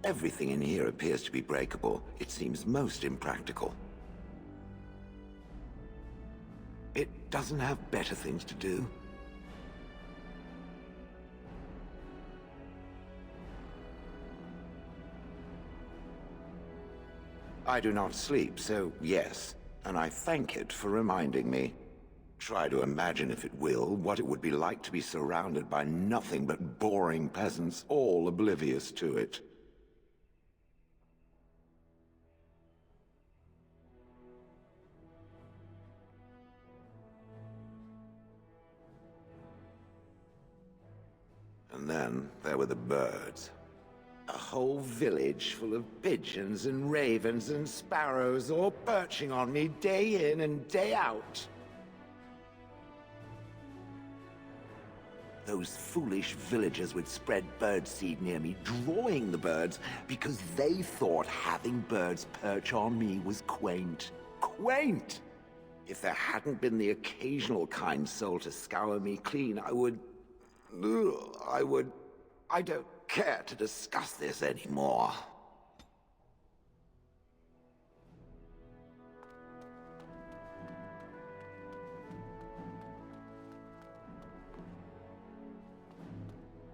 Everything in here appears to be breakable. It seems most impractical. It doesn't have better things to do. I do not sleep, so yes, and I thank it for reminding me. Try to imagine, if it will, what it would be like to be surrounded by nothing but boring peasants, all oblivious to it. And then there were the birds. A whole village full of pigeons and ravens and sparrows all perching on me day in and day out. Those foolish villagers would spread birdseed near me, drawing the birds because they thought having birds perch on me was quaint. Quaint! If there hadn't been the occasional kind soul to scour me clean, I don't care to discuss this anymore.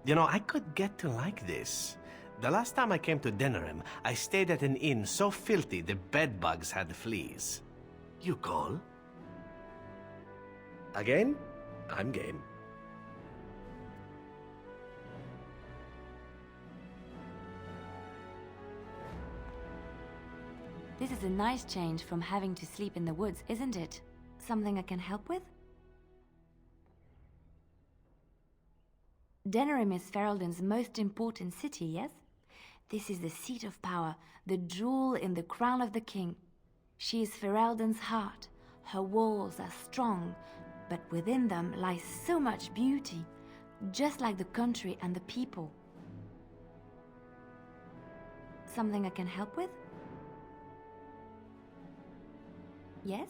You know, I could get to like this. The last time I came to Denerim, I stayed at an inn so filthy the bedbugs had fleas. You call? Again? I'm game. This is a nice change from having to sleep in the woods, isn't it? Something I can help with? Denerim is Ferelden's most important city, yes? This is the seat of power, the jewel in the crown of the king. She is Ferelden's heart. Her walls are strong, but within them lies so much beauty, just like the country and the people. Something I can help with? Yes?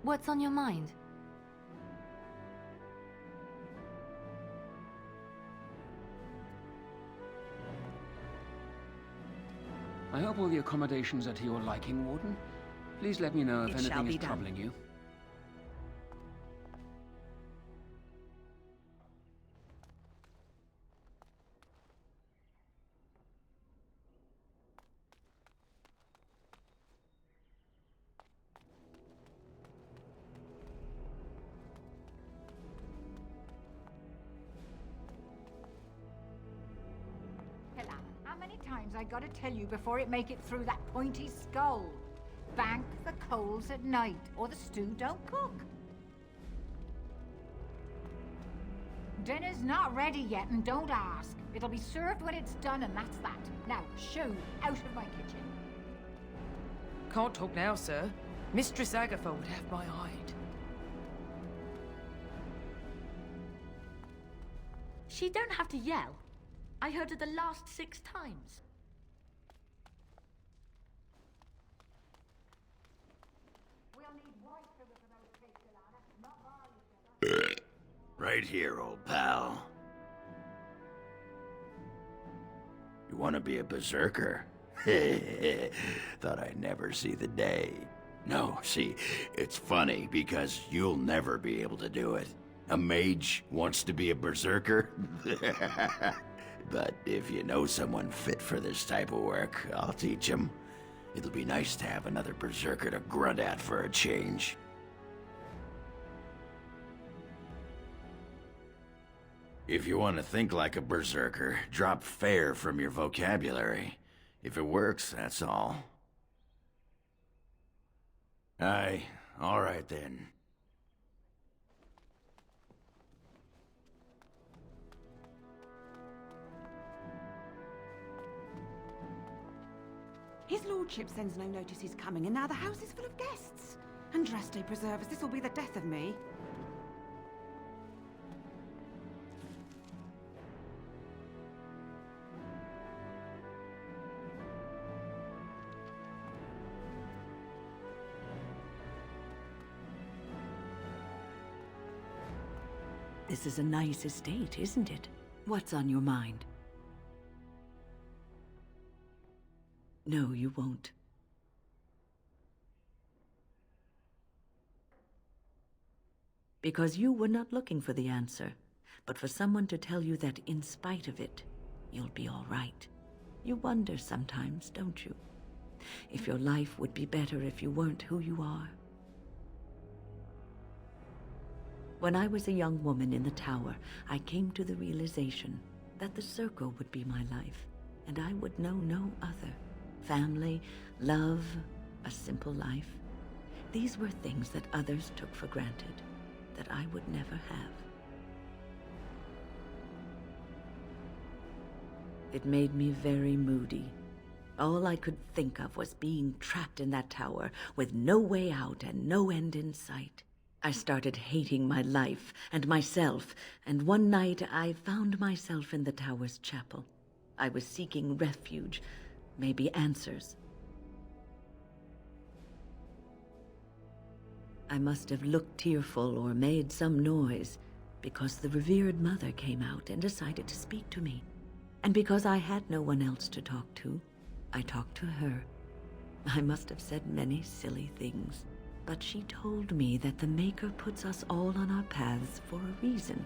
What's on your mind? I hope all the accommodations are to your liking, Warden. Please let me know if anything is troubling you. How many times I gotta tell you before it make it through that pointy skull? Bank the coals at night, or the stew don't cook. Dinner's not ready yet, and don't ask. It'll be served when it's done, and that's that. Now, shoo, out of my kitchen. Can't talk now, sir. Mistress Agatha would have my hide. She don't have to yell. I heard her the last 6 times. We'll need white sugar for those cakes, Alana, not barley sugar. Right here, old pal. You want to be a berserker? Thought I'd never see the day. No, see, it's funny because you'll never be able to do it. A mage wants to be a berserker? But if you know someone fit for this type of work, I'll teach him. It'll be nice to have another berserker to grunt at for a change. If you want to think like a berserker, drop fair from your vocabulary. If it works, that's all. Aye, all right then. His lordship sends no notice he's coming, and now the house is full of guests. Andraste preserve us, this will be the death of me. This is a nice estate, isn't it? What's on your mind? No, you won't. Because you were not looking for the answer, but for someone to tell you that in spite of it, you'll be all right. You wonder sometimes, don't you? If your life would be better if you weren't who you are. When I was a young woman in the tower, I came to the realization that the circle would be my life, and I would know no other. Family, love, a simple life. These were things that others took for granted, that I would never have. It made me very moody. All I could think of was being trapped in that tower with no way out and no end in sight. I started hating my life and myself, and one night I found myself in the tower's chapel. I was seeking refuge, maybe answers. I must have looked tearful or made some noise, because the revered mother came out and decided to speak to me. And because I had no one else to talk to, I talked to her. I must have said many silly things, but she told me that the Maker puts us all on our paths for a reason,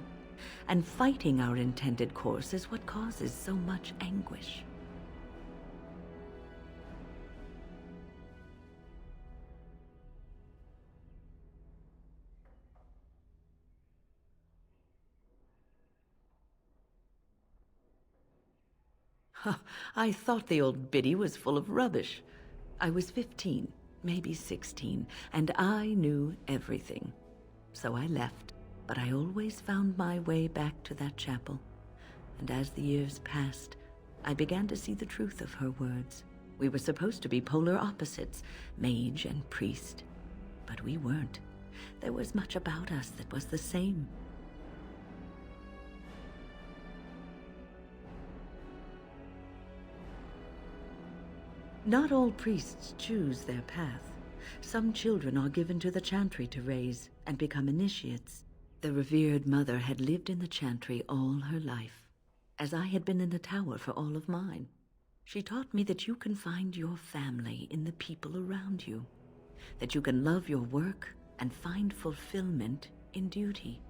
and fighting our intended course is what causes so much anguish. I thought the old biddy was full of rubbish. I was 15, maybe 16, and I knew everything. So I left, but I always found my way back to that chapel. And as the years passed, I began to see the truth of her words. We were supposed to be polar opposites, mage and priest. But we weren't. There was much about us that was the same. Not all priests choose their path. Some children are given to the chantry to raise and become initiates. The revered mother had lived in the chantry all her life, as I had been in the tower for all of mine. She taught me that you can find your family in the people around you, that you can love your work and find fulfillment in duty.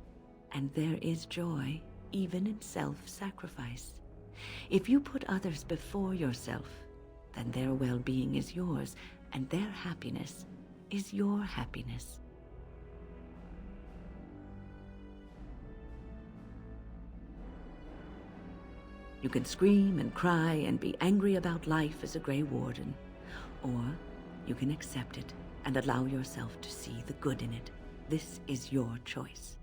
And there is joy even in self-sacrifice. If you put others before yourself, then their well-being is yours, and their happiness is your happiness. You can scream and cry and be angry about life as a Grey Warden, or you can accept it and allow yourself to see the good in it. This is your choice.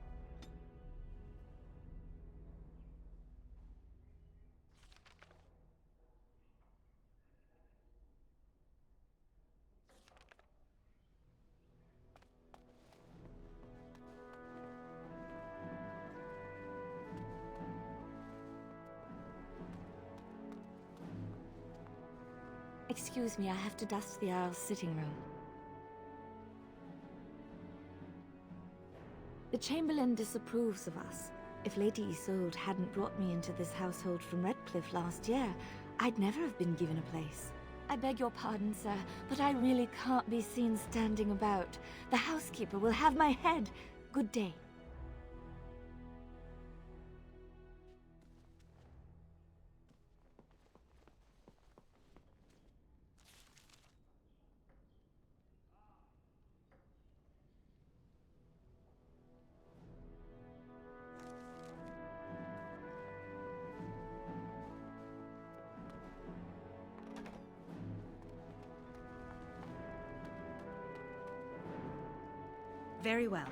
Excuse me, I have to dust the Earl's sitting room. The Chamberlain disapproves of us. If Lady Isolde hadn't brought me into this household from Redcliffe last year, I'd never have been given a place. I beg your pardon, sir, but I really can't be seen standing about. The housekeeper will have my head. Good day. Very well.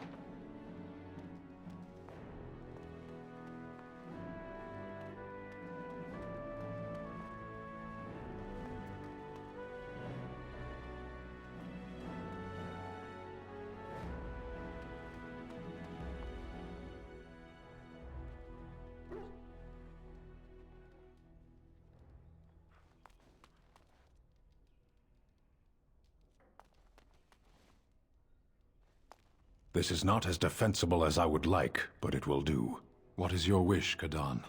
This is not as defensible as I would like, but it will do. What is your wish, Kadan?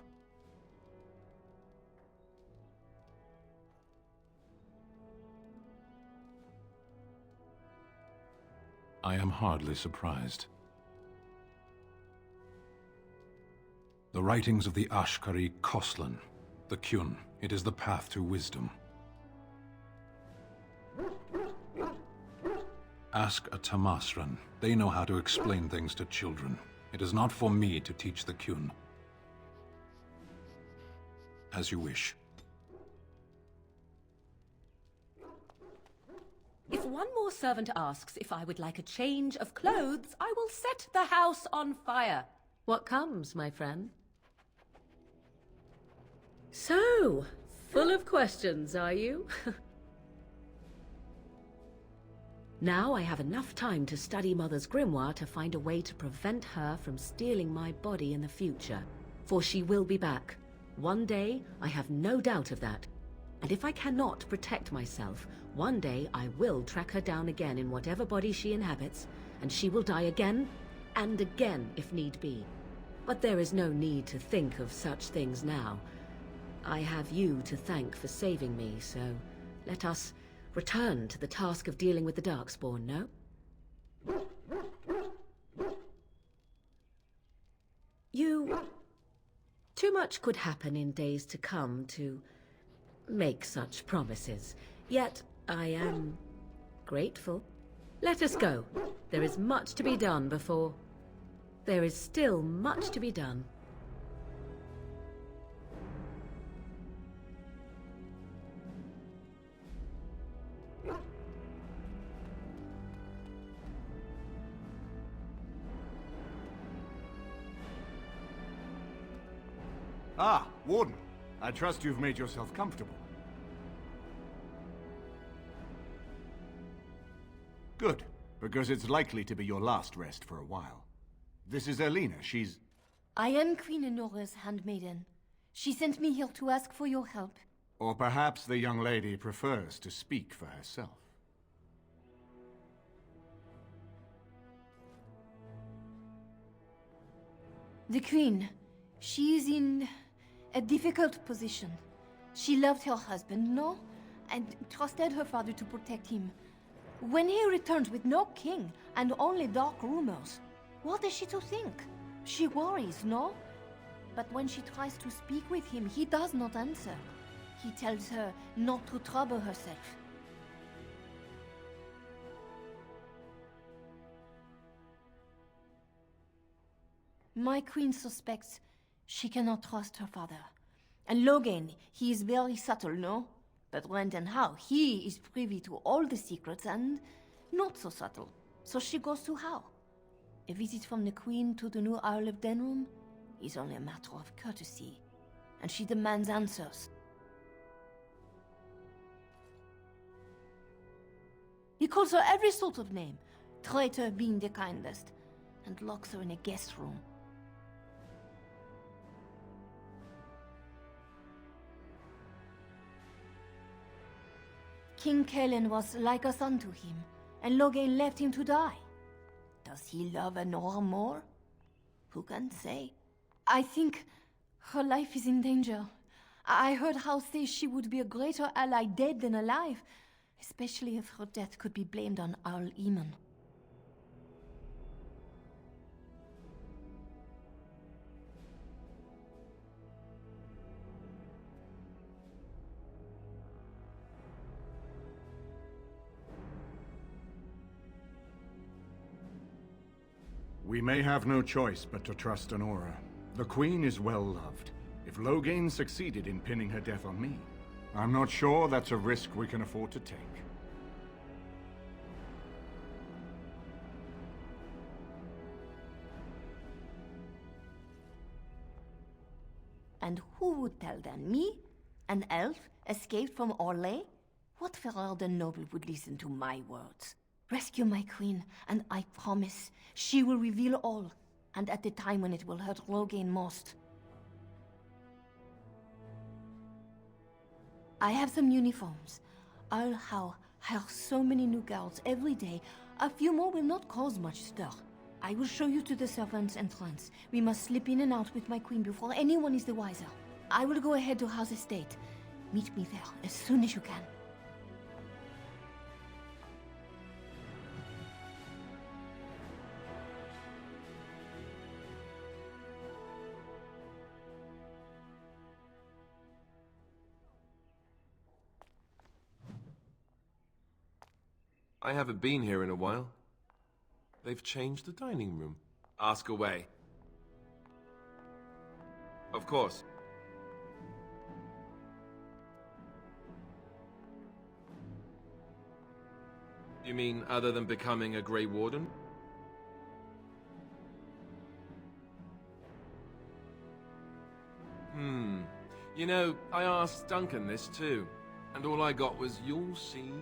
I am hardly surprised. The writings of the Ashkari Khoslan, the Kyun. It is the path to wisdom. Ask a Tamasran. They know how to explain things to children. It is not for me to teach the Kyun. As you wish. If one more servant asks if I would like a change of clothes, I will set the house on fire. What comes, my friend? So, full of questions, are you? Now I have enough time to study Mother's grimoire to find a way to prevent her from stealing my body in the future. For she will be back. One day, I have no doubt of that. And if I cannot protect myself, one day I will track her down again in whatever body she inhabits, and she will die again, and again if need be. But there is no need to think of such things now. I have you to thank for saving me, so let us return to the task of dealing with the Darkspawn, no? Too much could happen in days to come to make such promises. Yet, I am grateful. Let us go. There is much to be done before... There is still much to be done. Ah, Warden. I trust you've made yourself comfortable. Good, because it's likely to be your last rest for a while. This is Elena. She's... I am Queen Enora's handmaiden. She sent me here to ask for your help. Or perhaps the young lady prefers to speak for herself. The Queen, she is in a difficult position. She loved her husband, no? And trusted her father to protect him. When he returns with no king and only dark rumors, what is she to think? She worries, no? But when she tries to speak with him, he does not answer. He tells her not to trouble herself. My queen suspects she cannot trust her father. And Logain, he is very subtle, no? But when and how, he is privy to all the secrets and not so subtle. So she goes to how? A visit from the queen to the new Isle of Denrum is only a matter of courtesy. And she demands answers. He calls her every sort of name, traitor being the kindest, and locks her in a guest room. King Kalen was like a son to him, and Logain left him to die. Does he love Enora more? Who can say? I think her life is in danger. I heard House say she would be a greater ally dead than alive, especially if her death could be blamed on Arl Eamon. We may have no choice but to trust Enora. The Queen is well loved. If Logain succeeded in pinning her death on me, I'm not sure that's a risk we can afford to take. And who would tell then? Me? An elf escaped from Orlais? What Ferelden noble would listen to my words? Rescue my queen, and I promise she will reveal all, and at the time when it will hurt Logain most. I have some uniforms. I'll hire so many new girls every day. A few more will not cause much stir. I will show you to the servants' entrance. We must slip in and out with my queen before anyone is the wiser. I will go ahead to House Estate. Meet me there as soon as you can. I haven't been here in a while. They've changed the dining room. Ask away. Of course. You mean other than becoming a Grey Warden? You know, I asked Duncan this too, and all I got was, "You'll see."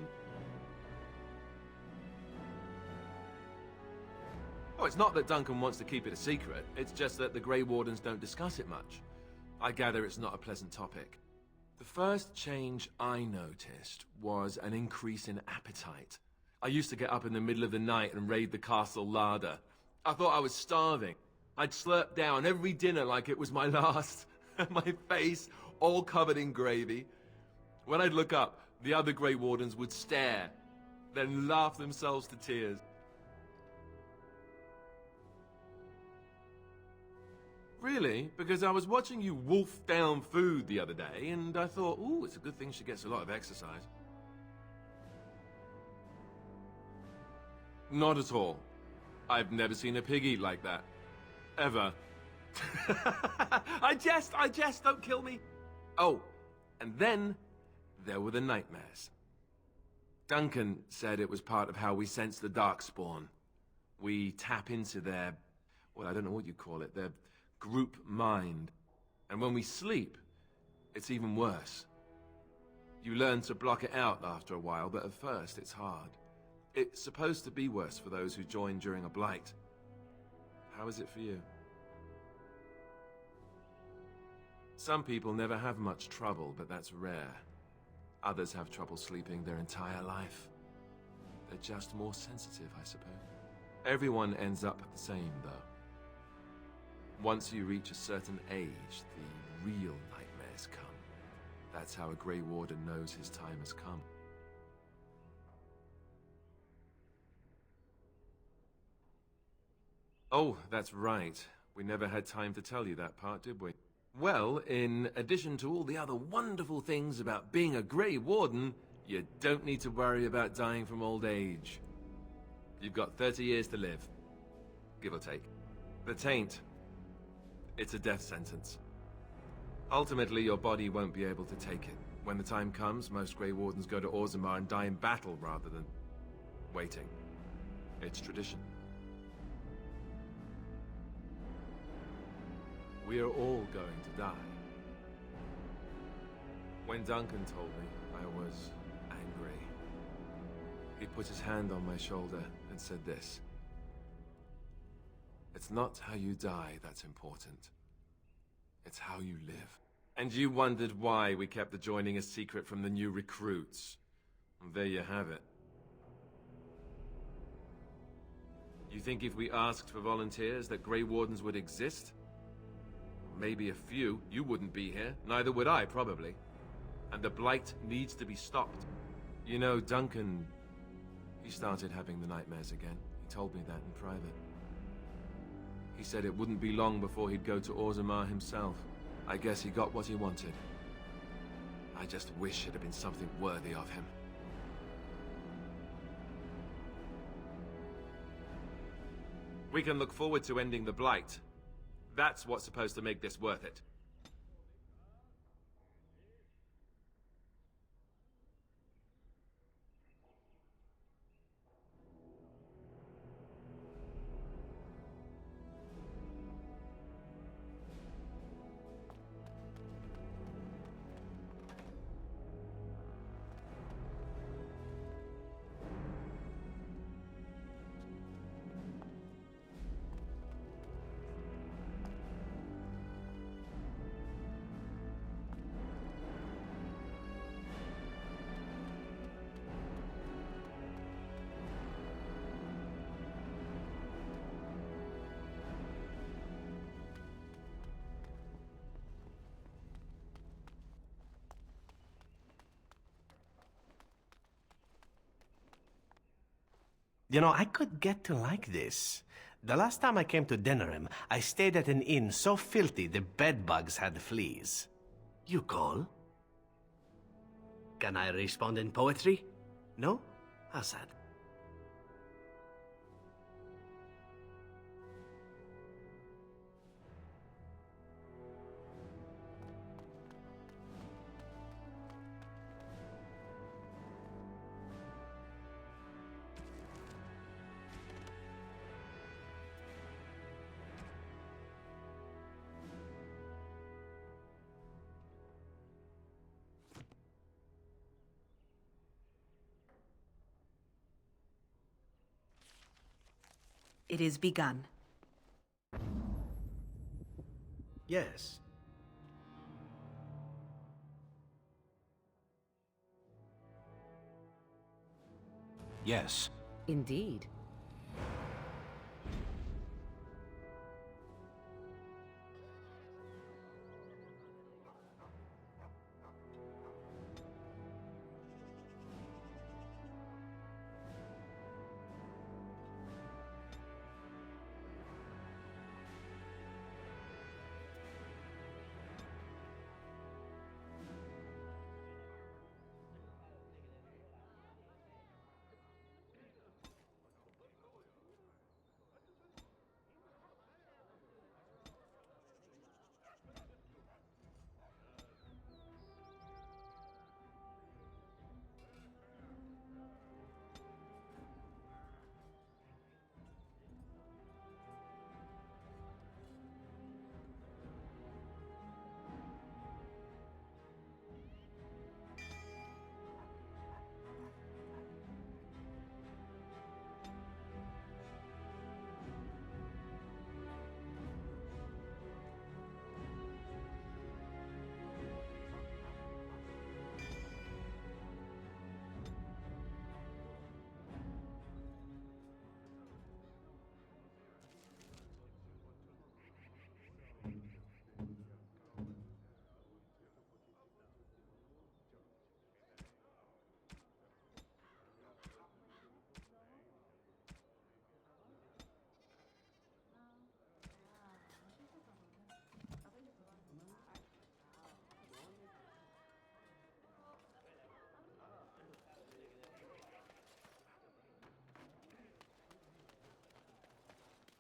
Oh, it's not that Duncan wants to keep it a secret. It's just that the Grey Wardens don't discuss it much. I gather it's not a pleasant topic. The first change I noticed was an increase in appetite. I used to get up in the middle of the night and raid the castle larder. I thought I was starving. I'd slurp down every dinner like it was my last. My face all covered in gravy. When I'd look up, the other Grey Wardens would stare, then laugh themselves to tears. Really? Because I was watching you wolf down food the other day, and I thought, ooh, it's a good thing she gets a lot of exercise. Not at all. I've never seen a pig eat like that. Ever. I jest, don't kill me. Oh, and then there were the nightmares. Duncan said it was part of how we sense the Darkspawn. We tap into their, well, I don't know what you call it, their group mind. And when we sleep, it's even worse. You learn to block it out after a while, but at first it's hard. It's supposed to be worse for those who join during a blight. How is it for you? Some people never have much trouble, but that's rare. Others have trouble sleeping their entire life. They're just more sensitive, I suppose. Everyone ends up the same, though. Once you reach a certain age, the real nightmares come. That's how a Grey Warden knows his time has come. Oh, that's right. We never had time to tell you that part, did we? Well, in addition to all the other wonderful things about being a Grey Warden, you don't need to worry about dying from old age. You've got 30 years to live, give or take. The Taint, it's a death sentence. Ultimately, your body won't be able to take it. When the time comes, most Grey Wardens go to Orzammar and die in battle rather than waiting. It's tradition. We are all going to die. When Duncan told me, I was angry. He put his hand on my shoulder and said this. It's not how you die that's important. It's how you live. And you wondered why we kept the joining a secret from the new recruits. And there you have it. You think if we asked for volunteers that Grey Wardens would exist? Maybe a few. You wouldn't be here. Neither would I, probably. And the blight needs to be stopped. You know, Duncan, he started having the nightmares again. He told me that in private. He said it wouldn't be long before he'd go to Orzammar himself. I guess he got what he wanted. I just wish it had been something worthy of him. We can look forward to ending the blight. That's what's supposed to make this worth it. You know, I could get to like this. The last time I came to Denerim, I stayed at an inn so filthy the bedbugs had fleas. You call? Can I respond in poetry? No? How sad. It is begun. Yes. Yes. Indeed.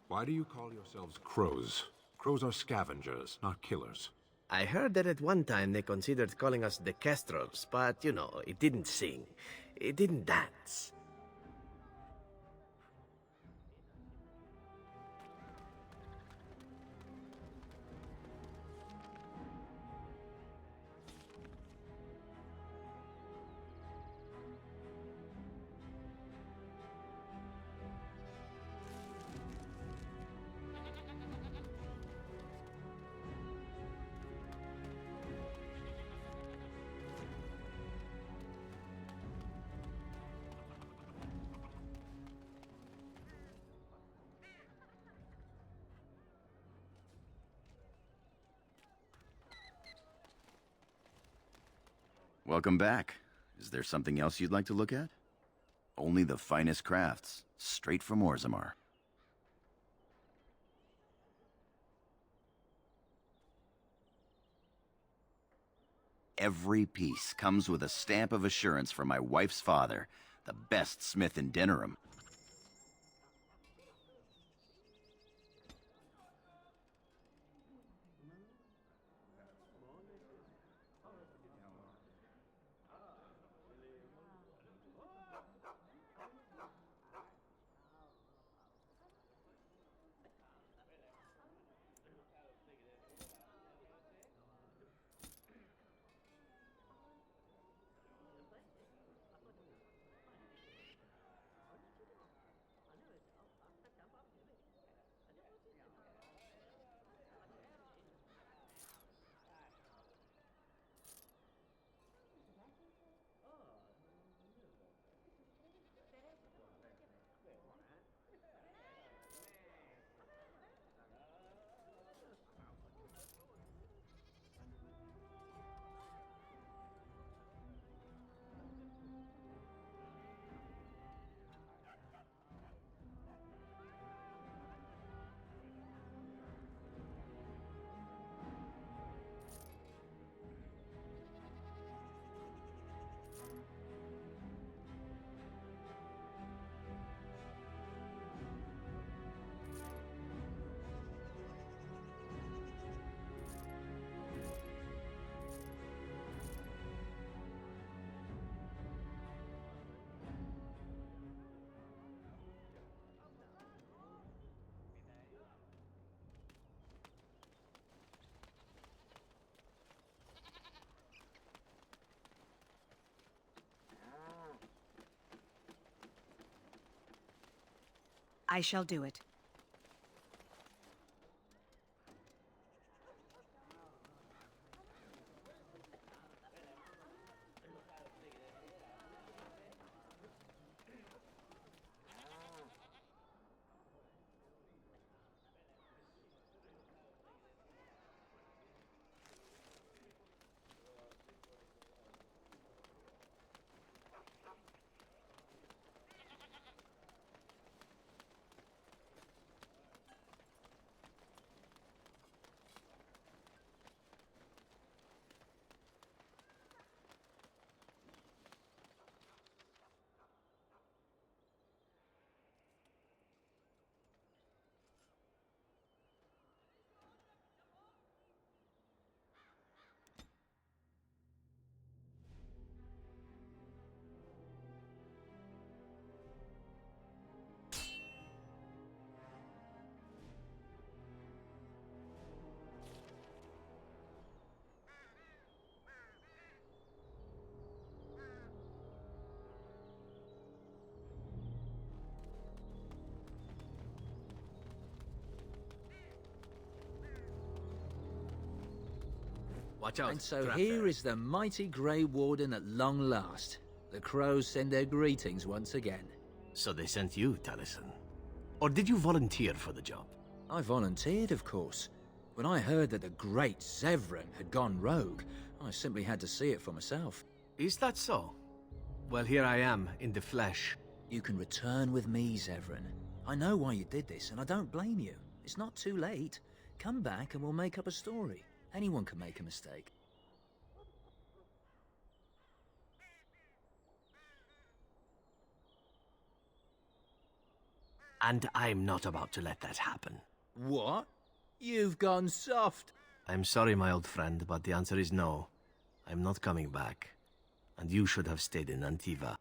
Why do you call yourselves crows? Crows are scavengers, not killers. I heard that at one time they considered calling us the Kestrels, but, you know, it didn't sing. It didn't dance. Welcome back. Is there something else you'd like to look at? Only the finest crafts, straight from Orzammar. Every piece comes with a stamp of assurance from my wife's father, the best smith in Denerim. I shall do it. Watch out. And so trap here there. is the mighty Grey Warden at long last. The crows send their greetings once again. So they sent you, Taliesin. Or did you volunteer for the job? I volunteered, of course. When I heard that the great Zevran had gone rogue, I simply had to see it for myself. Is that so? Well, here I am, in the flesh. You can return with me, Zevran. I know why you did this, and I don't blame you. It's not too late. Come back and we'll make up a story. Anyone can make a mistake. And I'm not about to let that happen. What? You've gone soft. I'm sorry, my old friend, but the answer is no. I'm not coming back. And you should have stayed in Antiva.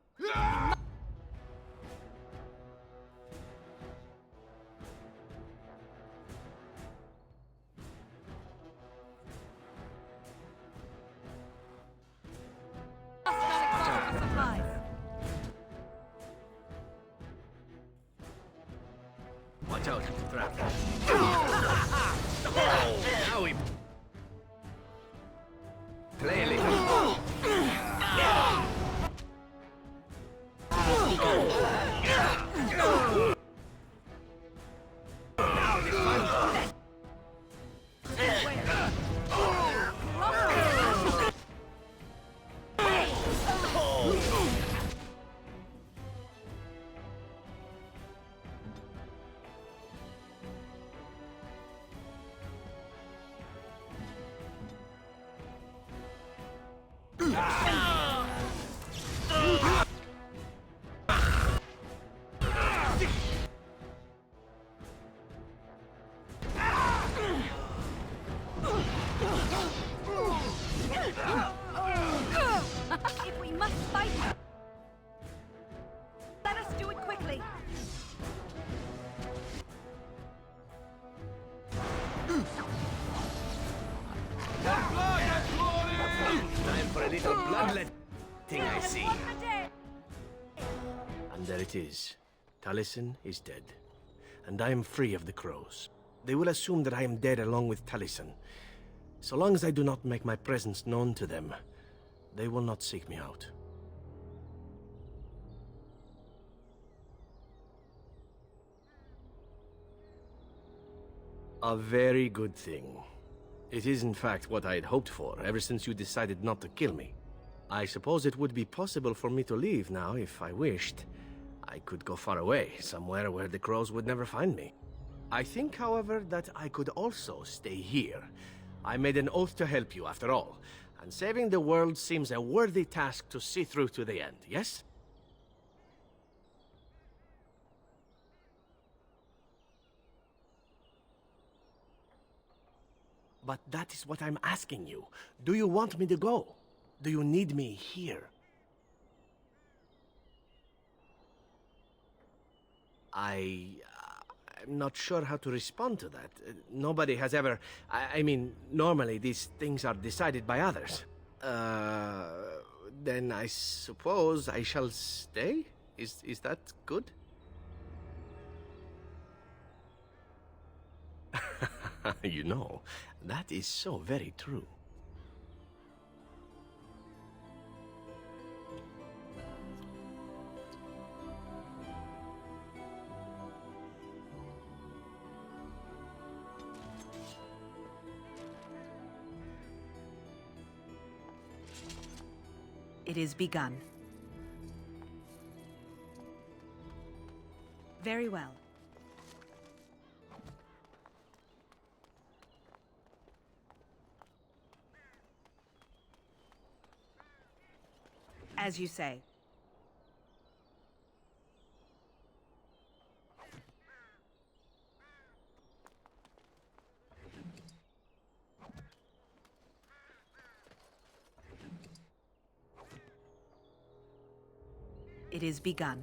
Watch out, trap. Now we play a little. If we must fight, let us do it quickly. Time for a little bloodletting, I see. And there it is. Taliesin is dead. And I am free of the crows. They will assume that I am dead along with Taliesin. So long as I do not make my presence known to them, they will not seek me out. A very good thing. It is in fact what I had hoped for ever since you decided not to kill me. I suppose it would be possible for me to leave now if I wished. I could go far away, somewhere where the crows would never find me. I think, however, that I could also stay here. I made an oath to help you, after all, and saving the world seems a worthy task to see through to the end, yes? But that is what I'm asking you. Do you want me to go? Do you need me here? I'm not sure how to respond to that. Nobody has ever... I mean, normally these things are decided by others. Then I suppose I shall stay? Is that good? You know, that is so very true. It is begun. Very well. As you say. It is begun.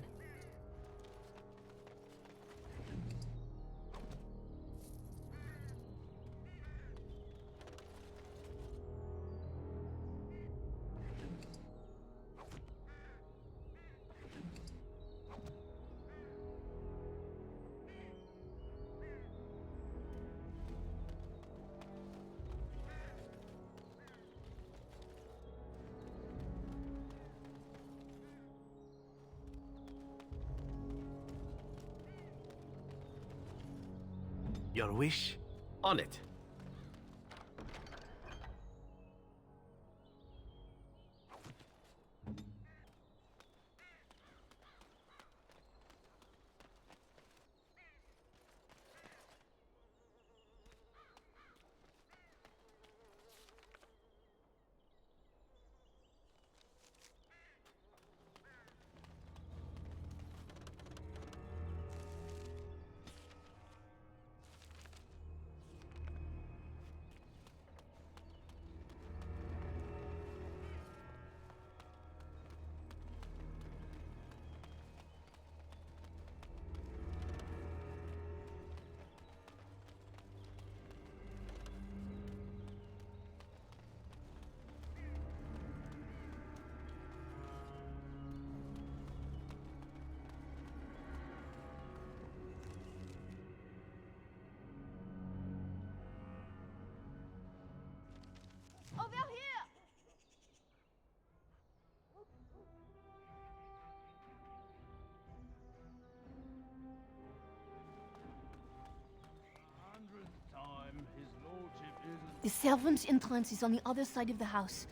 Your wish? On it. Over here! The servants' entrance is on the other side of the house.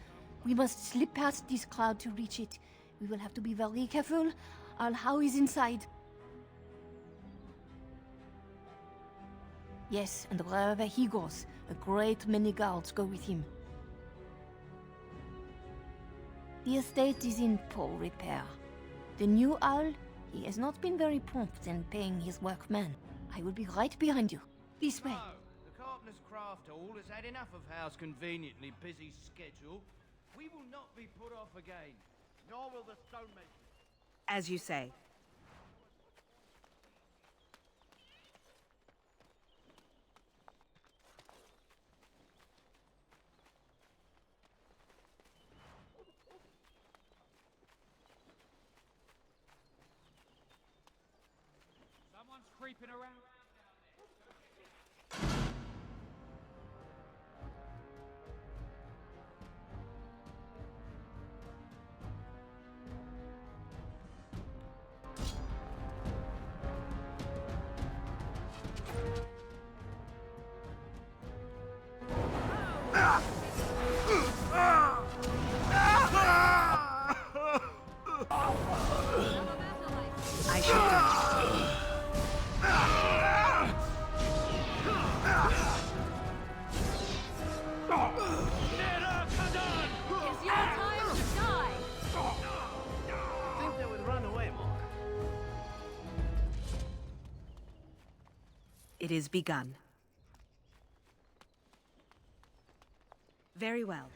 We must slip past this crowd to reach it. We will have to be very careful. Al-How is inside. Yes, and wherever he goes, a great many guards go with him. The estate is in poor repair. The new Owl, he has not been very prompt in paying his workmen. I will be right behind you. This way. The Carpenter's Craft Hall has had enough of Howe's conveniently busy schedule. We will not be put off again, nor will the stonemasons. As you say. Someone's creeping around. I shall do. It's your time to die! Think they would run away more. It is begun. Very well.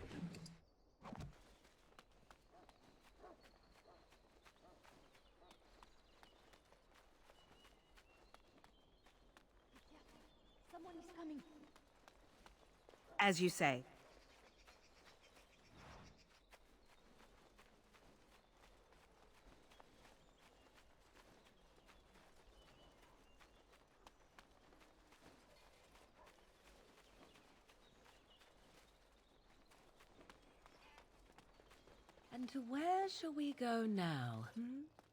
Someone is coming. As you say. And to where shall we go now?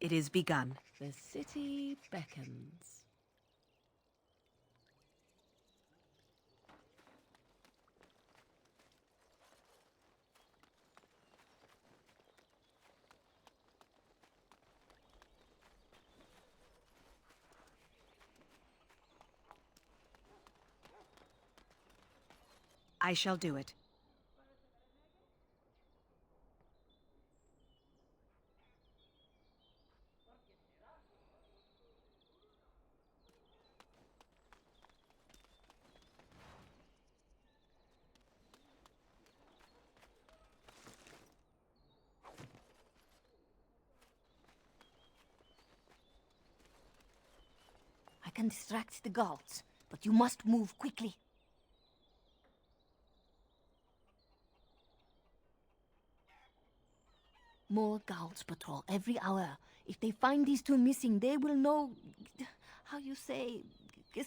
It is begun. The city beckons. I shall do it. I can distract the guards, but you must move quickly. More guards patrol every hour. If they find these two missing, they will know... how you say...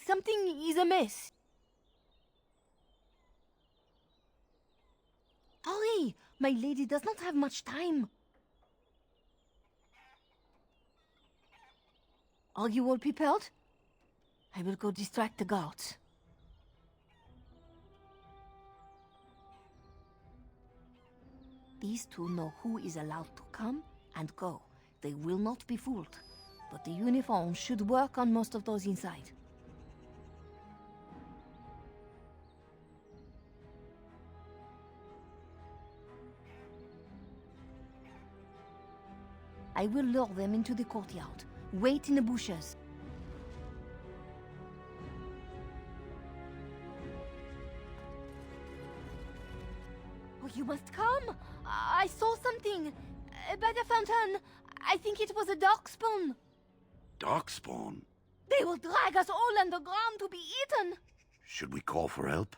something is amiss. Hurry! My lady does not have much time. Are you all prepared? I will go distract the guards. These two know who is allowed to come and go. They will not be fooled. But the uniform should work on most of those inside. I will lure them into the courtyard. Wait in the bushes. Oh, you must come! I saw something! By the fountain! I think it was a darkspawn! Darkspawn? They will drag us all underground to be eaten! Should we call for help?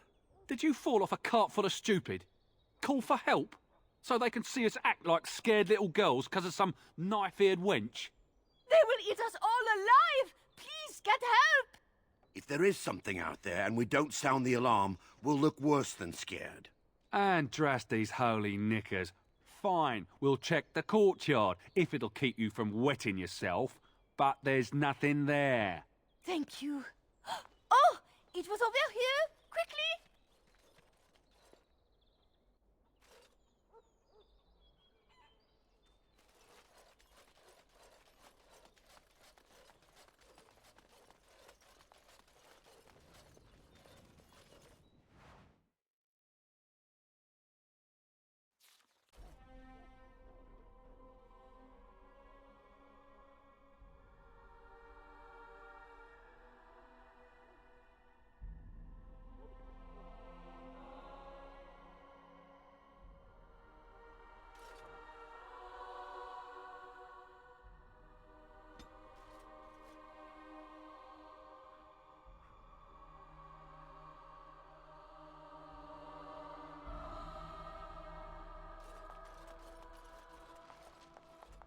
Did you fall off a cart full of stupid? Call for help? So they can see us act like scared little girls because of some knife-eared wench? They will eat us all alive! Please, get help! If there is something out there and we don't sound the alarm, we'll look worse than scared. Andraste's holy knickers. Fine, we'll check the courtyard, if it'll keep you from wetting yourself. But there's nothing there. Thank you. Oh! It was over here! Quickly!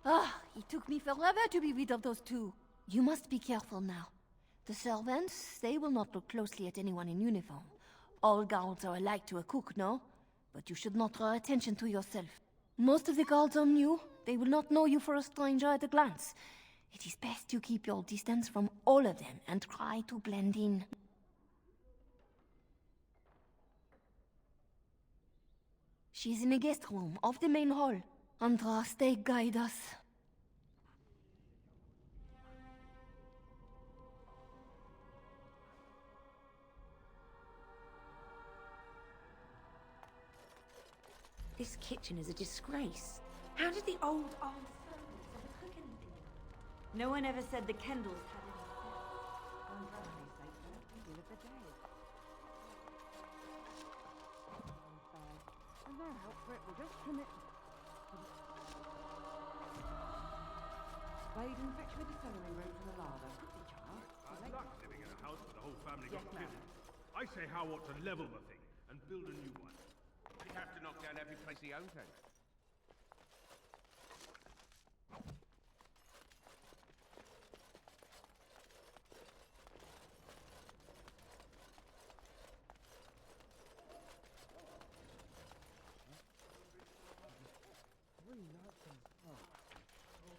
Ah, it took me forever to be rid of those two. You must be careful now. The servants, they will not look closely at anyone in uniform. All guards are alike to a cook, no? But you should not draw attention to yourself. Most of the guards are new. They will not know you for a stranger at a glance. It is best to keep your distance from all of them and try to blend in. She's in the guest room, off the main hall. Andraste, guide us. This kitchen is a disgrace. How did the old servants ever cook anything? No one ever said the Kendalls had And their help for it will just commit. Wade and fetch me the celery root from the larder. Quickly, child. Hard luck living in a house where the whole family got killed. I say How ought to level the thing and build a new one. He'd have to knock down every place he owns then.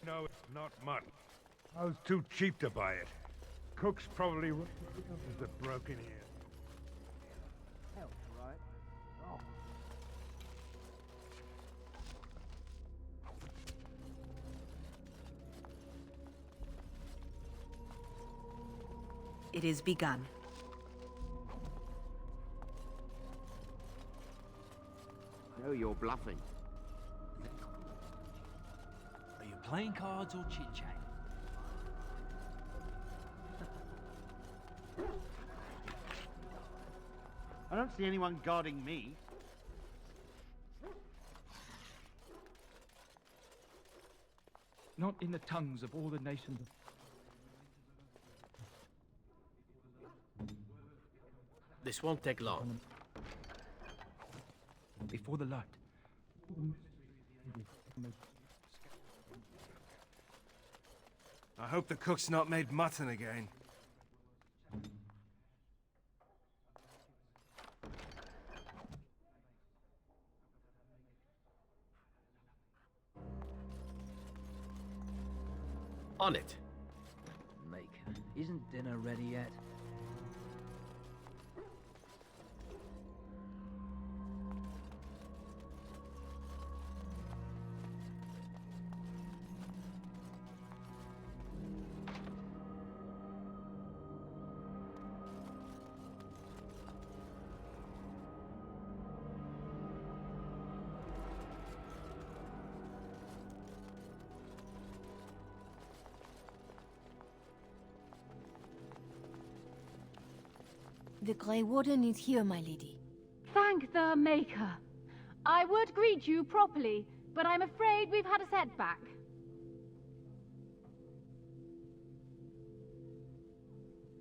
No, it's not mutton. I was too cheap to buy it. Cook's probably with the broken ear. Help, right? Oh. It is begun. No, you're bluffing. Are you playing cards or chit-chat? I don't see anyone guarding me. Not in the tongues of all the nations of... This won't take long. Before the light. I hope the cook's not made mutton again. On it. Maker, isn't dinner ready yet? The Grey Warden is here, my lady. Thank the Maker. I would greet you properly, but I'm afraid we've had a setback.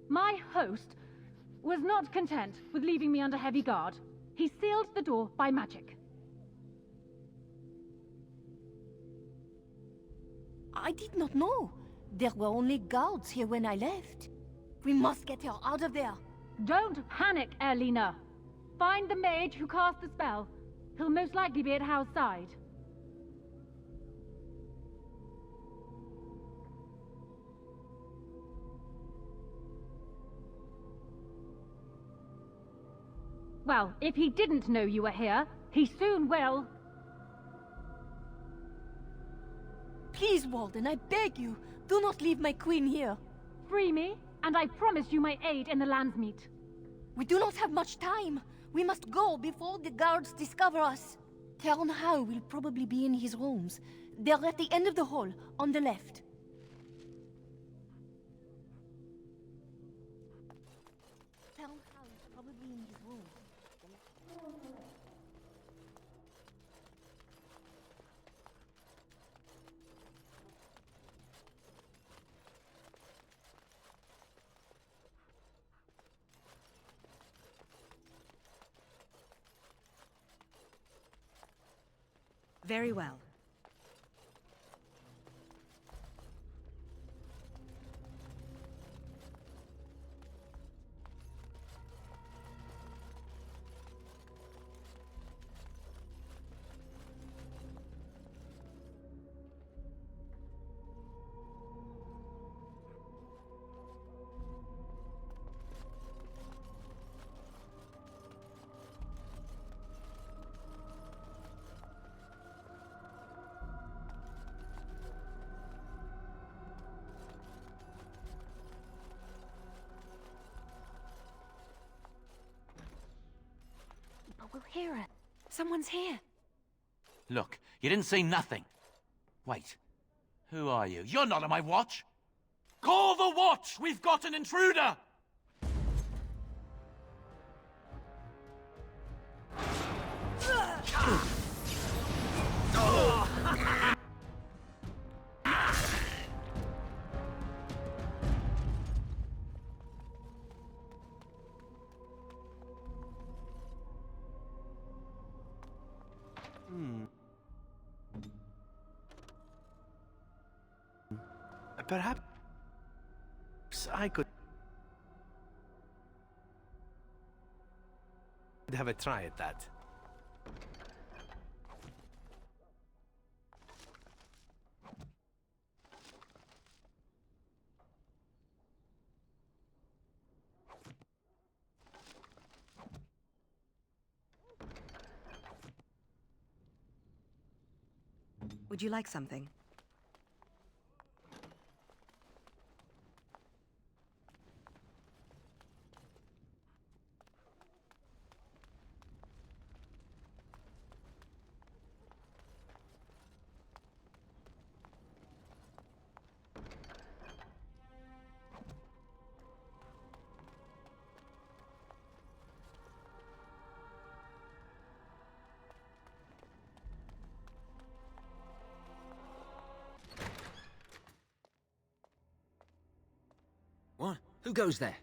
My host was not content with leaving me under heavy guard. He sealed the door by magic. I did not know. There were only guards here when I left. We must get her out of there. Don't panic, Erlina. Find the mage who cast the spell. He'll most likely be at Hal's side. Well, if he didn't know you were here, he soon will. Please, Warden, I beg you, do not leave my queen here. Free me, and I promise you my aid in the Landsmeet. We do not have much time. We must go before the guards discover us. Theron Hal will probably be in his rooms. They're at the end of the hall, on the left. Theron Hal is probably in his room. Very well. We'll hear it. Someone's here. Look, you didn't say nothing. Wait. Who are you? You're not on my watch! Call the watch! We've got an intruder! Perhaps I could have a try at that. Would you like something? What? Who goes there?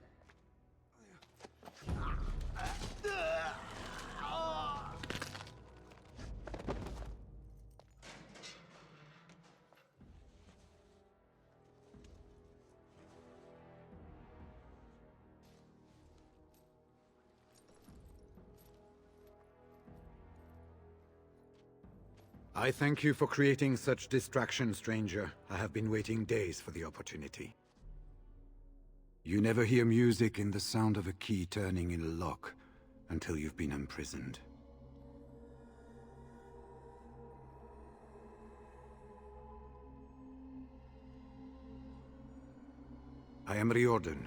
I thank you for creating such distraction, stranger. I have been waiting days for the opportunity. You never hear music in the sound of a key turning in a lock until you've been imprisoned. I am Riordan,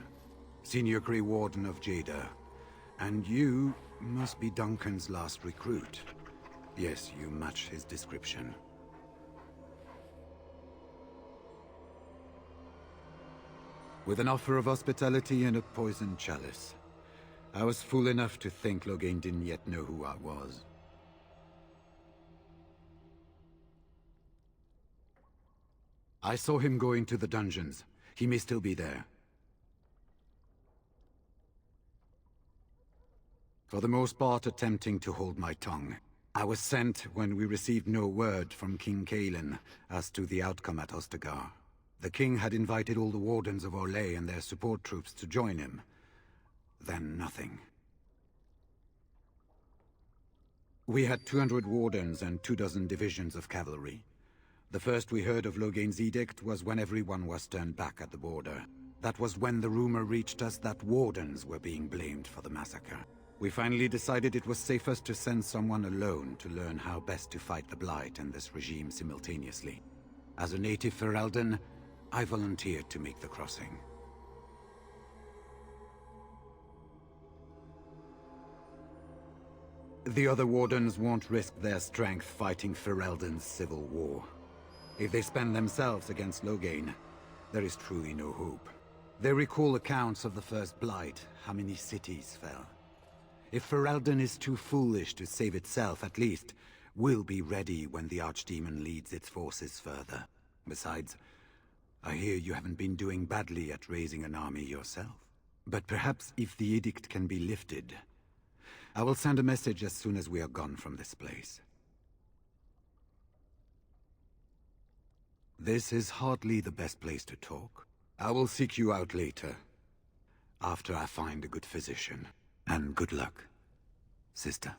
Senior Grey Warden of Jada, and you must be Duncan's last recruit. Yes, you match his description. With an offer of hospitality and a poisoned chalice, I was fool enough to think Loghain didn't yet know who I was. I saw him go into the dungeons. He may still be there. For the most part, attempting to hold my tongue. I was sent when we received no word from King Cailan as to the outcome at Ostagar. The king had invited all the wardens of Orlais and their support troops to join him. Then nothing. We had 200 wardens and 24 divisions of cavalry. The first we heard of Loghain's edict was when everyone was turned back at the border. That was when the rumor reached us that wardens were being blamed for the massacre. We finally decided it was safest to send someone alone to learn how best to fight the Blight and this regime simultaneously. As a native Ferelden, I volunteered to make the crossing. The other wardens won't risk their strength fighting Ferelden's civil war. If they spend themselves against Loghain, there is truly no hope. They recall accounts of the first Blight, how many cities fell. If Ferelden is too foolish to save itself, at least, we'll be ready when the Archdemon leads its forces further. Besides, I hear you haven't been doing badly at raising an army yourself. But perhaps if the edict can be lifted, I will send a message as soon as we are gone from this place. This is hardly the best place to talk. I will seek you out later, after I find a good physician. And good luck, sister.